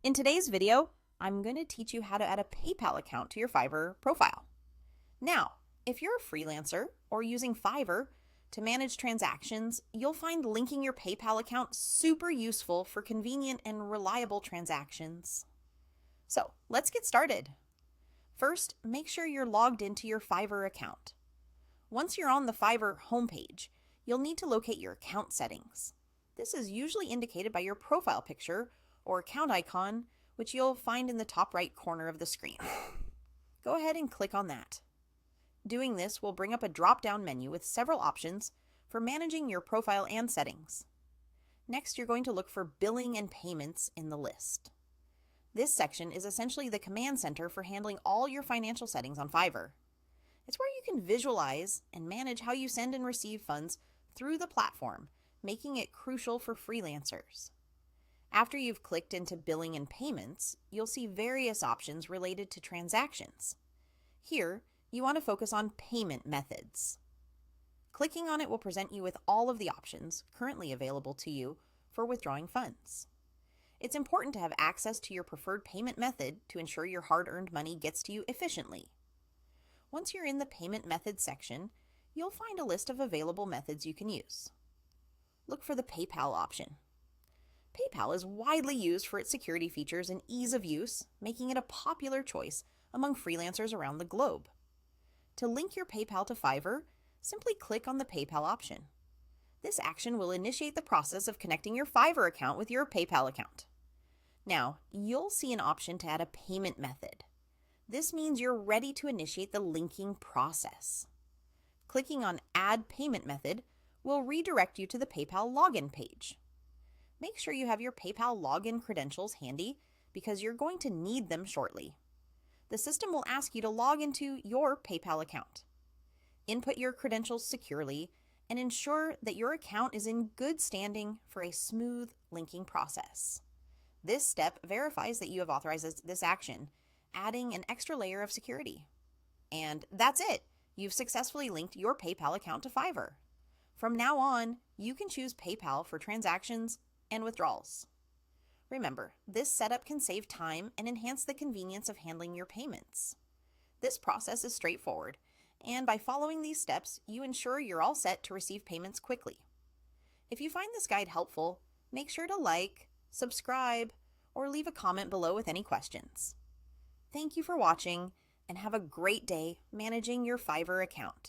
In today's video, I'm going to teach you how to add a PayPal account to your Fiverr profile. Now, if you're a freelancer or using Fiverr to manage transactions, you'll find linking your PayPal account super useful for convenient and reliable transactions. So, let's get started. First, make sure you're logged into your Fiverr account. Once you're on the Fiverr homepage, you'll need to locate your account settings. This is usually indicated by your profile picture or account icon, which you'll find in the top right corner of the screen. Go ahead and click on that. Doing this will bring up a drop-down menu with several options for managing your profile and settings. Next, you're going to look for billing and payments in the list. This section is essentially the command center for handling all your financial settings on Fiverr. It's where you can visualize and manage how you send and receive funds through the platform, making it crucial for freelancers. After you've clicked into billing and payments, you'll see various options related to transactions. Here, you want to focus on payment methods. Clicking on it will present you with all of the options currently available to you for withdrawing funds. It's important to have access to your preferred payment method to ensure your hard-earned money gets to you efficiently. Once you're in the payment methods section, you'll find a list of available methods you can use. Look for the PayPal option. PayPal is widely used for its security features and ease of use, making it a popular choice among freelancers around the globe. To link your PayPal to Fiverr, simply click on the PayPal option. This action will initiate the process of connecting your Fiverr account with your PayPal account. Now, you'll see an option to add a payment method. This means you're ready to initiate the linking process. Clicking on Add Payment Method will redirect you to the PayPal login page. Make sure you have your PayPal login credentials handy because you're going to need them shortly. The system will ask you to log into your PayPal account. Input your credentials securely and ensure that your account is in good standing for a smooth linking process. This step verifies that you have authorized this action, adding an extra layer of security. And that's it! You've successfully linked your PayPal account to Fiverr. From now on, you can choose PayPal for transactions and withdrawals. Remember, this setup can save time and enhance the convenience of handling your payments. This process is straightforward, and by following these steps, you ensure you're all set to receive payments quickly. If you find this guide helpful, make sure to like, subscribe, or leave a comment below with any questions. Thank you for watching, and have a great day managing your Fiverr account.